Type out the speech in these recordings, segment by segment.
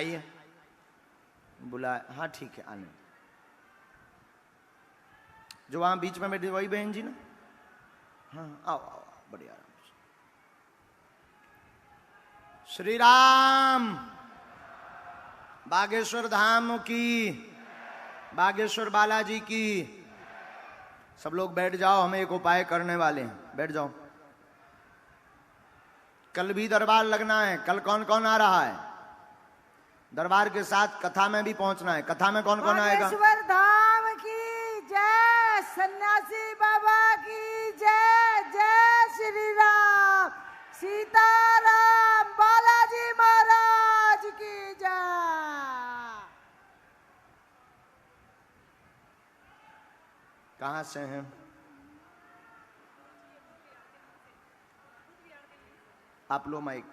आइए, बुला, हाँ ठीक है आने। जो वहां बीच में बैठी वही बहन जी ना? हाँ आओ आओ, आओ बढ़िया। श्री राम, बागेश्वर धाम की, बागेश्वर बालाजी की। सब लोग बैठ जाओ, हम एक उपाय करने वाले हैं, बैठ जाओ। कल भी दरबार लगना है। कल कौन कौन आ रहा है? दरबार के साथ कथा में भी पहुंचना है। कथा में कौन कौन आएगा? बागेश्वर धाम की जय, सन्यासी बाबा की जय, जय श्री राम, सीताराम, बालाजी महाराज की जय। कहां से हैं? आप लो माइक।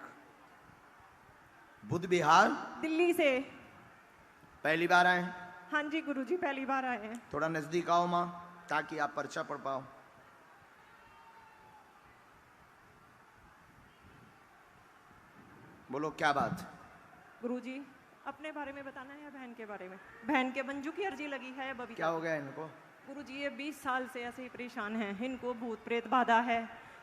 बुध विहार दिल्ली से। पहली बार आए? हाँ जी गुरुजी, पहली बार आए हैं। थोड़ा नजदीक आओ माँ, ताकि आप पर्चा पढ़ पाओ। बोलो क्या बात? गुरुजी अपने बारे में बताना है या बहन के बारे में? बहन के मंजू की अर्जी लगी है बबीता। क्या हो गया इनको? गुरुजी ये 20 साल से ऐसे ही परेशान हैं। इनको भूत प्रेत बाधा है,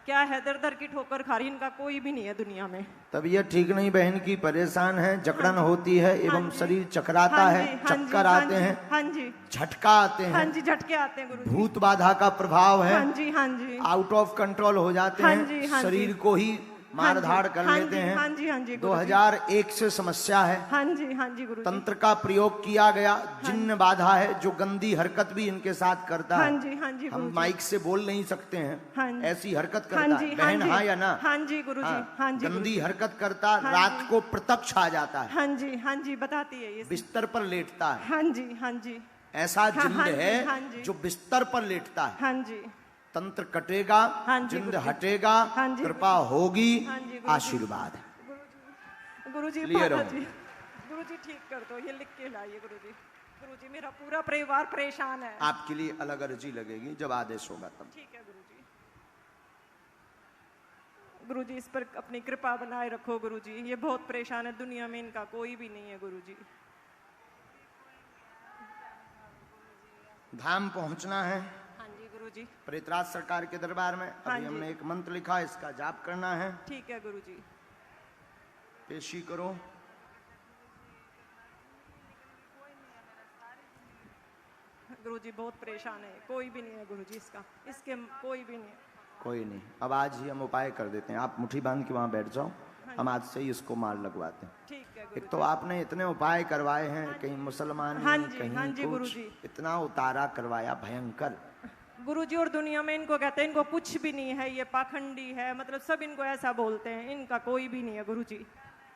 क्या है, दर दर की ठोकर खा रही, इनका कोई भी नहीं है दुनिया में। तबीयत ठीक नहीं बहन की, परेशान है, जकड़न होती है एवं शरीर चकराता है, चक्कर आते हैं, हाँ जी, झटका आते हैं, हाँ जी, झटके आते हैं गुरुजी। भूत बाधा का प्रभाव है, हाँ जी, हाँ जी, आउट ऑफ कंट्रोल हो जाते हाँ हैं, जी, हाँ जी, शरीर को ही मार धाड़ कर लेते हैं। हाँ जी, हाँ जी, 2001 से समस्या है। हाँ जी, हाँ जी गुरुजी। तंत्र का प्रयोग किया गया, जिन्न बाधा है, जो गंदी हरकत भी इनके साथ करता है। हाँ जी, हाँ जी, हम माइक से बोल नहीं सकते हैं, हाँ जी, ऐसी हरकत हाँ करता जी, है बहन, हाँ या ना? हाँ जी गुरुजी, हाँ जी, गंदी हरकत करता, हाँ रात जी, को प्रत्यक्ष आ जाता है, हाँ जी, हाँ जी, बताती है ये। बिस्तर पर लेटता है। हाँ जी, हाँ जी, ऐसा जिन्न हाँ जी, है हाँ जी, जो बिस्तर पर लेटता है। हाँ जी, तंत्र कटेगा, हाँ जी, जिंद गुरुजी, हटेगा, हाँ जी, कृपा होगी, हाँ जी, गुरुजी, आशीर्वाद। गुरुजी, क्लियर हो? गुरुजी ठीक कर दो, ये लिख के लाइए गुरुजी। गुरुजी मेरा पूरा परिवार परेशान है। आपके लिए अलग अर्जी लगेगी जब आदेश होगा तब। ठीक है गुरुजी। गुरुजी इस पर अपनी कृपा बनाए रखो गुरुजी, ये बहुत परेशान है, दुनिया में इनका कोई भी नहीं है गुरुजी। धाम पहुंचना है। हाँ जी गुरुजी। प्रेतराज सरकार के दरबार में हाँ अभी जी। हमने एक मंत्र लिखा, इसका जाप करना है। ठीक है गुरुजी। पेशी करो। गुरुजी बहुत परेशान है, कोई भी नहीं है गुरुजी इसका, इसके कोई भी नहीं है। कोई नहीं, अब आज ही हम उपाय कर देते हैं। आप मुट्ठी बांध के वहां बैठ जाओ, हम आज से ही इसको मार लगवाते हैं। ठीक है एक तो आपने इतने उपाय करवाए हैं, कहीं मुसलमान, हाँ जी, कहीं हाँ जी, कुछ, गुरुजी। इतना उतारा करवाया भयंकर। गुरुजी और दुनिया में इनको कहते हैं इनको कुछ भी नहीं है, ये पाखंडी है, मतलब सब इनको ऐसा बोलते हैं, इनका कोई भी नहीं है गुरुजी,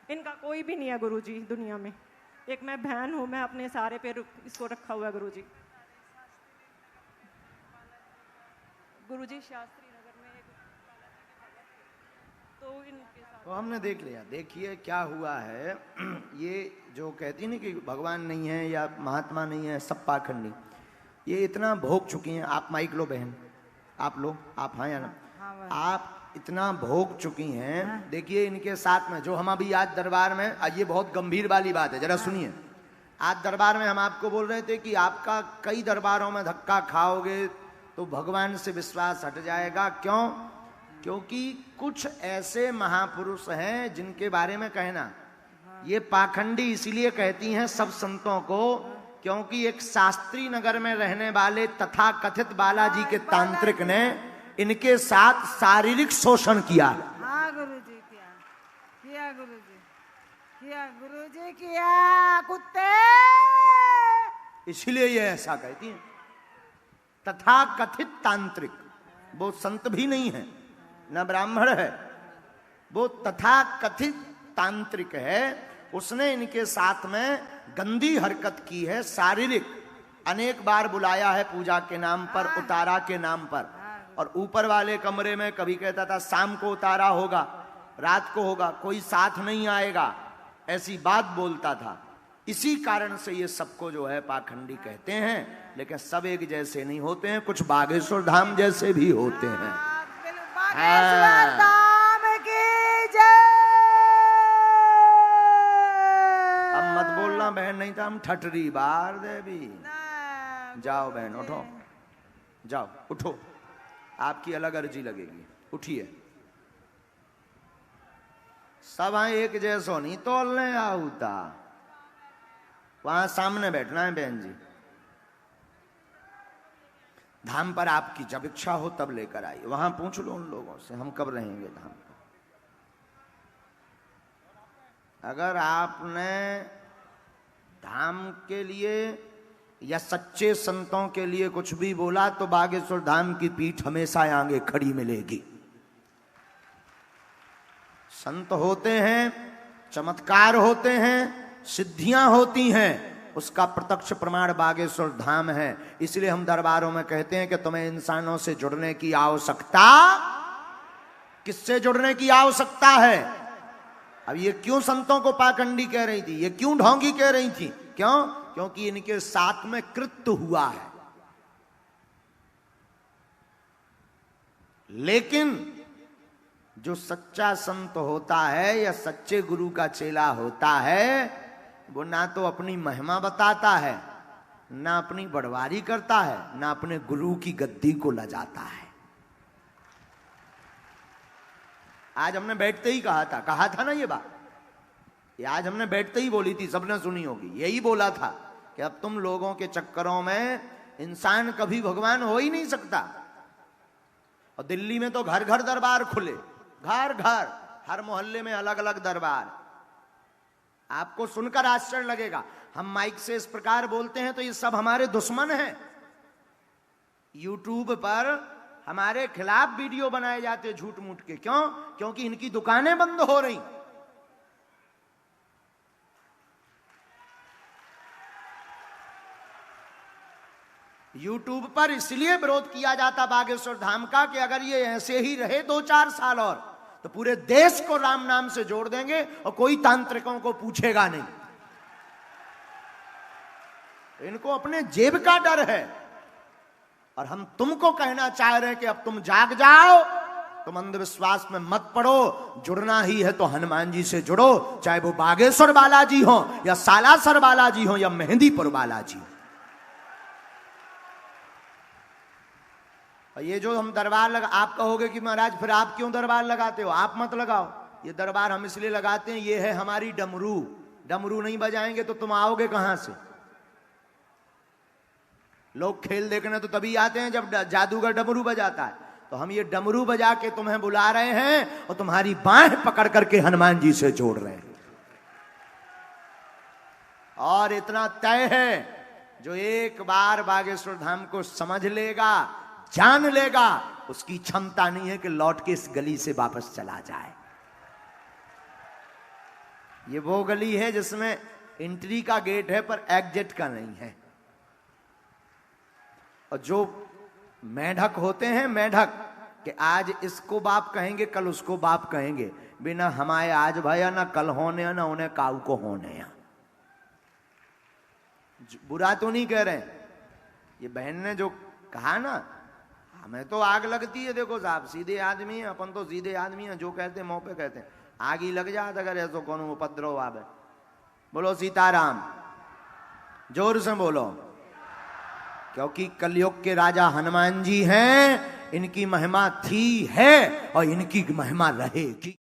इनका कोई भी नहीं है गुरुजी दुनिया में। एक मैं बहन हूँ, मैं अपने सारे पे इसको रखा हुआ है गुरुजी। गुरुजी शास्त्री नगर में एक तो इनके साथ तो हमने देख लिया। देखिए क्या हुआ है, ये जो कहती है ना कि भगवान नहीं है या महात्मा नहीं है, सब पाखंडी, ये इतना भोग चुकी हैं। आप माइक लो बहन, आप लो, आप हाँ या ना? आप इतना भोग चुकी हैं। देखिए इनके साथ में जो हम अभी आज दरबार में, ये बहुत गंभीर वाली बात है, जरा सुनिए। आज दरबार में हम आपको बोल रहे थे कि आपका कई दरबारों में धक्का खाओगे तो भगवान से विश्वास हट जाएगा। क्यों? क्योंकि कुछ ऐसे महापुरुष हैं जिनके बारे में कहना, ये पाखंडी इसीलिए कहती हैं सब संतों को, क्योंकि एक शास्त्री नगर में रहने वाले तथा कथित बालाजी के तांत्रिक ने इनके साथ शारीरिक शोषण किया। हाँ गुरुजी किया गुरुजी, किया गुरुजी, किया कुत्ते। इसीलिए ये ऐसा कहती हैं। तथा कथित तांत्रिक, वो संत भी नहीं है, न ब्राह्मण है, वो तथा कथित तांत्रिक है। उसने इनके साथ में गंदी हरकत की है, शारीरिक। अनेक बार बुलाया है पूजा के नाम पर, उतारा के नाम पर, और ऊपर वाले कमरे में कभी कहता था शाम को उतारा होगा, रात को होगा, कोई साथ नहीं आएगा, ऐसी बात बोलता था। इसी कारण से ये सबको जो है पाखंडी कहते हैं। लेकिन सब एक जैसे नहीं होते हैं, कुछ बागेश्वर धाम जैसे भी होते हैं। बागेश्वर धाम की जय। अब मत राम ठठरी बार देवी। ना जाओ बहन उठो, जाओ उठो, आपकी अलग अर्जी लगेगी, उठिए। सब एक जैसो नहीं तोलने आऊता, वहां सामने बैठना है बहन जी। धाम पर आपकी जब इच्छा हो तब लेकर आइए, वहां पूछ लो उन लोगों से हम कब रहेंगे धाम पर। अगर आपने धाम के लिए या सच्चे संतों के लिए कुछ भी बोला तो बागेश्वर धाम की पीठ हमेशा आगे खड़ी मिलेगी। संत होते हैं, चमत्कार होते हैं, सिद्धियां होती हैं, उसका प्रत्यक्ष प्रमाण बागेश्वर धाम है। इसलिए हम दरबारों में कहते हैं कि तुम्हें इंसानों से जुड़ने की आवश्यकता, किससे जुड़ने की आवश्यकता है? अब ये क्यों संतों को पाखंडी कह रही थी, ये क्यों ढोंगी कह रही थी? क्यों? क्योंकि इनके साथ में कृत्य हुआ है। लेकिन जो सच्चा संत होता है या सच्चे गुरु का चेला होता है, वो ना तो अपनी महिमा बताता है, ना अपनी बड़वारी करता है, ना अपने गुरु की गद्दी को लजाता है। आज हमने बैठते ही कहा था ना ये बात, ये आज हमने बैठते ही बोली थी, सबने सुनी होगी। यही बोला था कि अब तुम लोगों के चक्करों में इंसान कभी भगवान हो ही नहीं सकता। और दिल्ली में तो घर घर दरबार खुले, घर घर, हर मोहल्ले में अलग अलग दरबार। आपको सुनकर आश्चर्य लगेगा, हम माइक से इस प्रकार बोलते हैं तो ये सब हमारे दुश्मन हैं। यूट्यूब पर हमारे खिलाफ वीडियो बनाए जाते झूठ मूठ के। क्यों? क्योंकि इनकी दुकानें बंद हो रही। यूट्यूब पर इसलिए विरोध किया जाता बागेश्वर धाम का कि अगर ये ऐसे ही रहे 2-4 साल और, तो पूरे देश को राम नाम से जोड़ देंगे और कोई तांत्रिकों को पूछेगा नहीं। इनको अपने जेब का डर है। और हम तुमको कहना चाह रहे हैं कि अब तुम जाग जाओ, तुम अंधविश्वास में मत पड़ो। जुड़ना ही है तो हनुमान जी से जुड़ो, चाहे वो बागेश्वर बालाजी हो या सालासर बालाजी हो या मेहंदीपुर बालाजी हो। ये जो हम दरबार लगा, आप कहोगे कि महाराज फिर आप क्यों दरबार लगाते हो? आप मत लगाओ। ये दरबार हम इसलिए लगाते हैं, ये है हमारी डमरू। डमरू नहीं बजाएंगे तो तुम आओगे कहां से? लोग खेल देखने तो तभी आते हैं जब जादूगर डमरू बजाता है। तो हम ये डमरू बजा के तुम्हें बुला रहे हैं और तुम्हारी बाहें पकड़ करके हनुमान जी से जोड़ रहे हैं। और इतना तय है, जो एक बार बागेश्वर धाम को समझ लेगा, जान लेगा, उसकी क्षमता नहीं है कि लौट के इस गली से वापस चला जाए। ये वो गली है जिसमें एंट्री का गेट है पर एग्जिट का नहीं है। और जो मेढक होते हैं, मेढक कि आज इसको बाप कहेंगे कल उसको बाप कहेंगे, बिना हमारे आज भया ना कल होने ना उन्हें काऊ को होने। बुरा तो नहीं कह रहे, ये बहन ने जो कहा ना, हमें तो आग लगती है। देखो साहब, सीधे आदमी है अपन, तो सीधे आदमी है, जो कहते हैं मुंह पे कहते हैं। आग ही लग जाता अगर ऐसा कौन उपद्रव आवे। बोलो सीताराम, जोर से बोलो। क्योंकि कलयुग के राजा हनुमान जी हैं, इनकी महिमा थी, है और इनकी महिमा रहेगी।